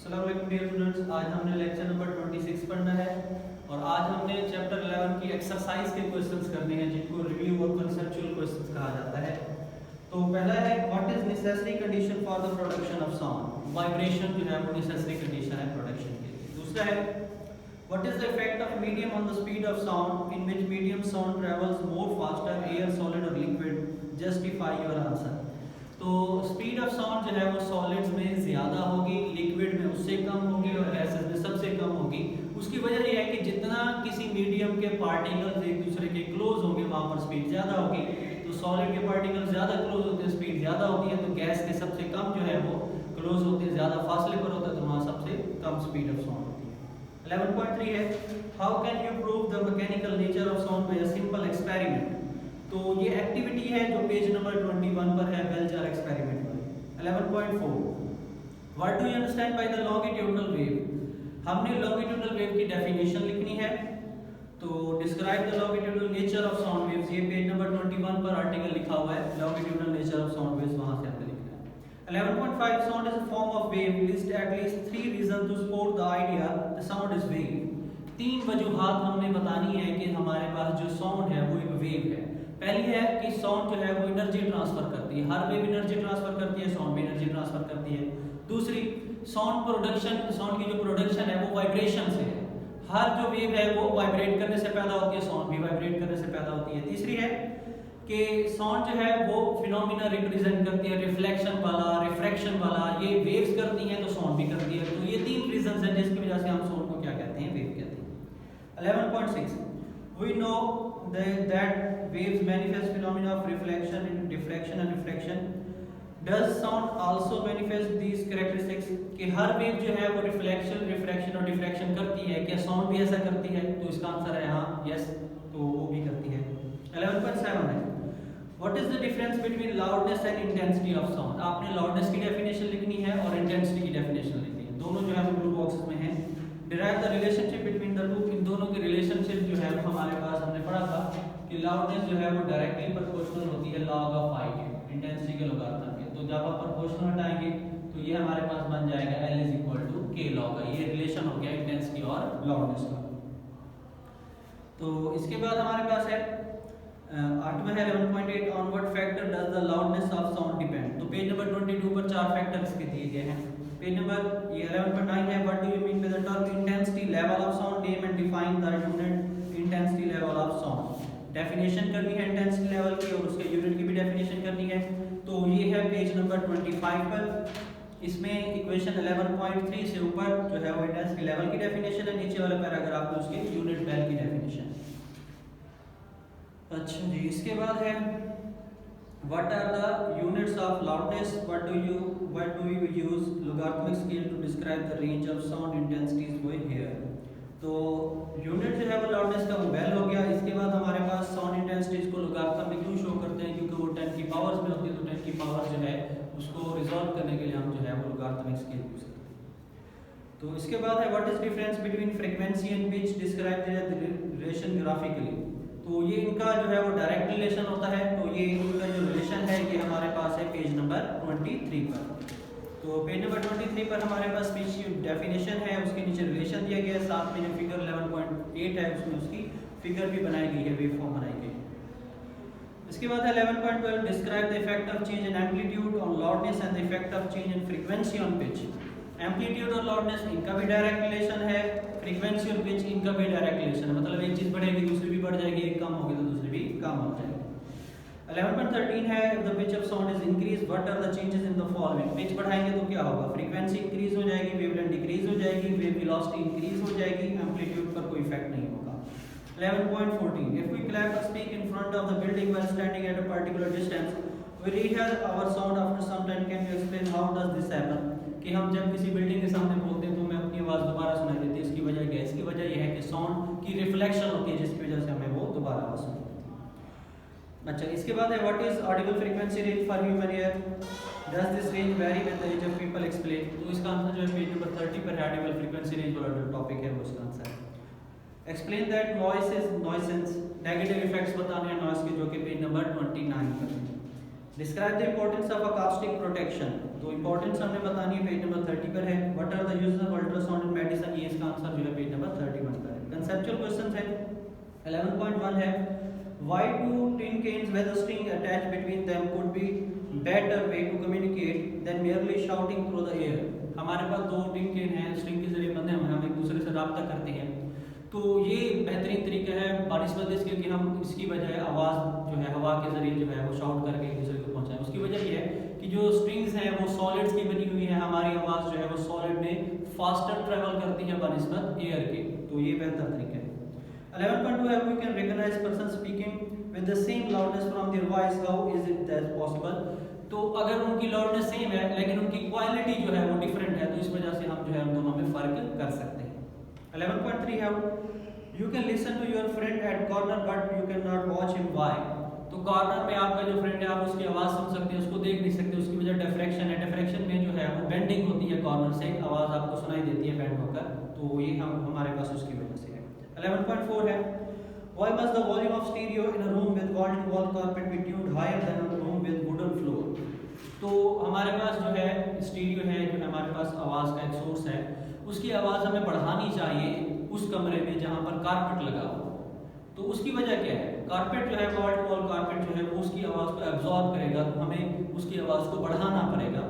अस्सलाम वालेकुम dear students, आज हमने लेक्चर नंबर 26 पढ़ना है और आज हमने चैप्टर 11 की एक्सरसाइज के क्वेश्चंस करने हैं जिनको रिव्यू और कंसेप्चुअल क्वेश्चंस कहा जाता है। तो पहला है what is necessary condition for the production of sound. Vibration जो है वो नेसेसरी कंडीशन है प्रोडक्शन के लिए। दूसरा है what is the effect of medium on the speed of sound in which medium sound travels more faster air solid और liquid, justify your answer. तो स्पीड ऑफ साउंड जो है वो सॉलिड्स में ज़्यादा होगी, लिक्विड में उससे कम होगी और गैसेस में सबसे कम होगी। उसकी वजह यह है कि जितना किसी मीडियम के पार्टिकल्स एक दूसरे के क्लोज होंगे वहाँ पर स्पीड ज़्यादा होगी। तो सॉलिड के पार्टिकल्स ज़्यादा क्लोज होते हैं, स्पीड ज़्यादा होती है, तो गैस के सबसे कम जो है वो क्लोज होते हैं, ज़्यादा फासले पर होता है, तो वहाँ सबसे कम स्पीड ऑफ साउंड होती है। 11.3 है how can you prove the mechanical nature of sound bye a simple experiment. तो ये एक्टिविटी है जो पेज नंबर 21 पर है, बेल-जार एक्सपेरिमेंट में। 11.4 what do you understand by the longitudinal wave. हमने लॉन्गिट्यूडनल वेव की डेफिनेशन लिखनी है। तो describe the longitudinal nature of sound waves, ये पेज नंबर 21 पर आर्टिकल लिखा हुआ है longitudinal nature of sound waves, वहां से आपको लिखना है। 11.5 sound is a form of wave, list at least 3 reasons to support the idea the sound is wave. 3 वजूहात हमने बतानी है कि हमारे पास जो साउंड है वो एक वेव है। पहली है कि साउंड जो है वो एनर्जी ट्रांसफर करती है, हर वेव एनर्जी ट्रांसफर करती है, साउंड भी एनर्जी ट्रांसफर करती है। दूसरी, साउंड प्रोडक्शन, साउंड की जो प्रोडक्शन है वो वाइब्रेशन से है, हर जो वेव है वो वाइब्रेट करने से पैदा होती है, साउंड भी वाइब्रेट करने से पैदा होती है। तीसरी है कि साउंड जो है वो फिनोमिना रिप्रेजेंट करती है, रिफ्लेक्शन वाला, रिफ्रैक्शन वाला, ये वेव्स करती हैं तो साउंड भी करती है। तो ये 3 रीजंस हैं जिसकी वजह से हम साउंड को क्या कहते हैं, वेव कहते हैं। 11.6 we know that waves manifest phenomena of reflection, diffraction and refraction. Does sound also manifest these characteristics? कि हर वेव जो है वो रिफ्लेक्शन, रिफ्रैक्शन और डिफ्रैक्शन करती है, क्या साउंड भी ऐसा करती है? तो इसका आंसर है हाँ, यस, तो वो भी करती है। 11.7 है what is the difference between loudness and intensity of sound. आपने लाउडनेस की डेफिनेशन लिखनी है और इंटेंसिटी की डेफिनेशन लिखनी है, दोनों जो है वो ब्लू बॉक्सेस में है। Derive the relationship between the two, इन दोनों की रिलेशनशिप जो है वो हमारे पास हमने पढ़ा था कि लाउडनेस जो है वो डायरेक्टली प्रोपोर्शनल होती है लॉग ऑफ आई के, इंटेंसिटी के लोगारिथम के। तो जब आप प्रोपोर्शनल हटाएंगे तो ये हमारे पास बन जाएगा L is equal to K log I. ये रिलेशन हो गया इंटेंसिटी और लाउडनेस का। तो इसके बाद हमारे पास है 8वां है 11.8 on what factor does the loudness of sound depend. तो पेज नंबर 22 पर 4 फैक्टर इसके दिए गए हैं। पेज नंबर 11.9 है what do you mean by the term intensity level of sound, name and define the unit intensity level of sound. Definition करनी है intensity level की और उसके यूनिट की भी डेफिनेशन करनी है। तो ये है पेज नंबर 25 पर। इसमें इक्वेशन 11.3 से ऊपर जो है वो इंटेंसिटी लेवल की डेफिनेशन है, नीचे वाले पैराग्राफ में उसकी यूनिट बेल की डेफिनेशन। अच्छा जी, इसके बाद है what are the units of loudness, what do you use logarithmic scale to describe the range of sound intensities we hear। तो यूनिट जो है वो लाउडनेस का वो बेल हो गया। इसके बाद हमारे पास साउंड इंटेंसिटीज को लोगारिथम में क्यों शो करते हैं, क्योंकि वो 10 की पावर्स में होती है, तो 10 की पावर जो है उसको रिजॉल्व करने के लिए हम जो है वो लोगारिथमिक स्केल यूज करते हैं। तो इसके बाद है what is difference between frequency and pitch, describe the relation graphically. तो ये इनका जो है वो डायरेक्ट रिलेशन होता है। तो ये इनका जो रिलेशन है ये हमारे पास है पेज नंबर 23 पर। तो पेज नंबर 23 पर हमारे पास स्पीच की डेफिनेशन है, उसके नीचे रिलेशन दिया गया है, साथ में जो फिगर 11.8 है उसमें उसकी फिगर भी बनाई गई है, वेव फॉर्म बनाई गई है। इसके बाद है 11.12 describe the effect of change in amplitude on loudness and the effect of change in frequency on pitch. Amplitude और लाउडनेस इनका भी डायरेक्ट रिलेशन है, फ्रीक्वेंसी और पिच इनका भी डायरेक्ट रिलेशन है, मतलब एक चीज बढ़ेगी दूसरी भी बढ़ जाएगी, एक कम होगी तो दूसरी भी कम हो जाएगी। 11.13 है if the pitch of sound is increased what are the changes in the following। Pitch बढ़ाएंगे तो क्या होगा, फ्रीक्वेंसी इंक्रीज हो जाएगी, वेवलेंथ डिक्रीज हो जाएगी, वेव वेलोसिटी इंक्रीज हो जाएगी, एम्पलीट्यूड पर कोई इफेक्ट नहीं होगा। 11.14 if we clap or speak in front of the building while standing at a particular distance we rehear our sound after some time, can you explain how does this happen। कि हम जब किसी building के सामने बोलते हैं तो हमें अपनी आवाज़ दोबारा सुनाई देती है, इसकी वजह क्या है? इसकी वजह यह है कि साउंड की रिफ्लेक्शन होती है जिसकी वजह से हमें वो दोबारा आवाज़ सुनाई देती है। अच्छा, इसके बाद है what is audible frequency range for human ear, does this range vary with the age of people, explain. तो इसका आंसर जो है पेज नंबर 30 पर है, ऑडिबल फ्रीक्वेंसी रेंज वाला जो टॉपिक है वो इसका आंसर है। Explain that noise is nuisance, negative effects बताने हैं नॉइस के, जो कि पेज नंबर 29 पर है। Describe the importance of acoustic protection. तो इंपॉर्टेंस हमें बतानी है, पेज नंबर 30 पर है। What are the uses of ultrasound in medicine, ये इसका आंसर जो है पेज नंबर 31 पर है। कंसेप्चुअल क्वेश्चंस है 11.1 है why do tin cans with a string attached between them could be better way to communicate than merely shouting through the air। हमारे पास दो टिन कैन हैं, स्ट्रिंग के जरिए बंधे हुए हैं, हम एक दूसरे से राब्ता करते हैं, तो ये बेहतरीन तरीका है बानिस्बत इसके कि हम इसकी बजाय आवाज़ जो है हवा के जरिए जो है वो शाउट करके एक दूसरे को पहुंचाएं। उसकी वजह ये है कि जो स्ट्रिंग्स हैं वो सॉलिड्स की बनी हुई है, हमारी आवाज़ जो है वो सॉलिड में फास्टर ट्रेवल करती है बानिस्बत एयर के, तो ये बेहतर तरीका है। 11.2 है we can recognize person speaking with the same loudness from their voice, how is it that possible। तो अगर उनकी लाउडनेस सेम है लेकिन उनकी क्वालिटी जो है वो डिफरेंट है, तो इस वजह से हम जो है उन दोनों में फर्क कर सकते हैं। 11.3 है you can listen to your friend at corner but you cannot watch him, why। तो कॉर्नर में आपका जो फ्रेंड है आप उसकी आवाज़ सुन सकते हैं, उसको देख नहीं सकते, उसकी वजह डिफ्रैक्शन है। डिफ्रैक्शन में जो है वो बेंडिंग होती है, कॉर्नर से आवाज़ आपको सुनाई देती है बेंड होकर, तो ये हम हमारे पास उसकी वजह से है। 11.4 है why must the volume of stereo in a room with wall-to-wall carpet be tuned higher than a room with wooden floor। तो हमारे पास जो है स्टीरियो है, जो हमारे पास आवाज़ का एक सोर्स है, उसकी आवाज़ हमें बढ़ानी चाहिए उस कमरे में जहाँ पर कारपेट लगा हो। तो उसकी वजह क्या है, कारपेट जो है वॉल टू वॉल कारपेट जो है वो उसकी आवाज़ को एब्जॉर्ब करेगा, तो हमें उसकी आवाज़ को बढ़ाना पड़ेगा।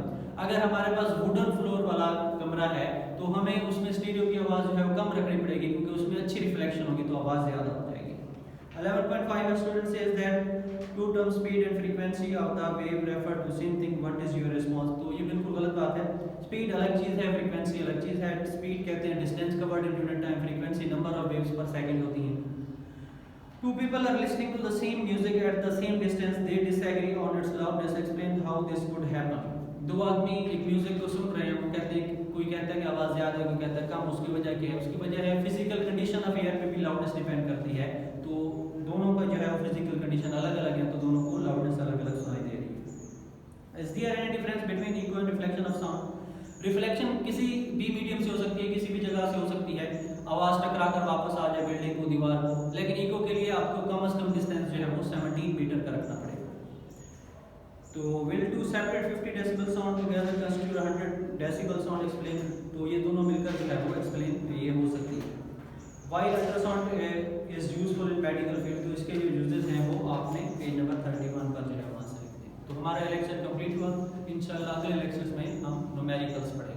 अगर हमारे पास वुडन फ्लोर वाला कमरा है तो हमें उसमें स्टीरियो की आवाज़ जो है वो कम रखनी पड़ेगी, क्योंकि उसमें अच्छी रिफ्लेक्शन होगी तो आवाज़ ज़्यादा हो जाएगी। 11.5 student says that two terms speed and frequency of the wave refer to same thing, what is your response। तो ये बिल्कुल गलत बात है। स्पीड अलग चीज़ है, फ्रीक्वेंसी अलग चीज़ है। स्पीड कहते हैं distance covered in unit time, frequency number of waves पर सेकंड होती हैं। Two people are listening to the same music at the same distance, they disagree on its loudness, explain how this could happen। दो आदमी एक music को सुन रहे हैं, वो कहते हैं, कोई कहता है कि आवाज़ ज़्यादा है, कोई कहता है कम। उसकी वजह क्या है, उसकी वजह है फिजिकल कंडीशन ऑफ एयर पे भी लाउडनेस डिपेंड करती है, तो दोनों का जो है फिजिकल कंडीशन अलग अलग है, तो दोनों को लाउडनेस अलग अलग सुनाई दे रही है। Is there any difference between echo and reflection of sound। Reflection किसी भी मीडियम से हो सकती है, किसी भी जगह से हो सकती है, आवाज़ टकरा कर वापस आ जाए बिल्डिंग को, दीवार को, लेकिन इको के लिए आपको कम से कम डिस्टेंस जो है वो 17 मीटर का रखना पड़ेगा। तो will two separate 50 decibel sound together constitute 100 decibel sound, explain। तो ये दोनों मिलकर जो है वो एक्सप्लेन ये हो सकती है। Why ultrasound is useful in medical field, तो इसके जो यूजेस हैं वो आपने पेज नंबर 31 पर जो है वहाँ से लिखते हैं। तो हमारा लेक्चर कंप्लीट हुआ, इंशाल्लाह अगले लेक्चर्स में हम न्यूमेरिकल्स पढ़ेंगे।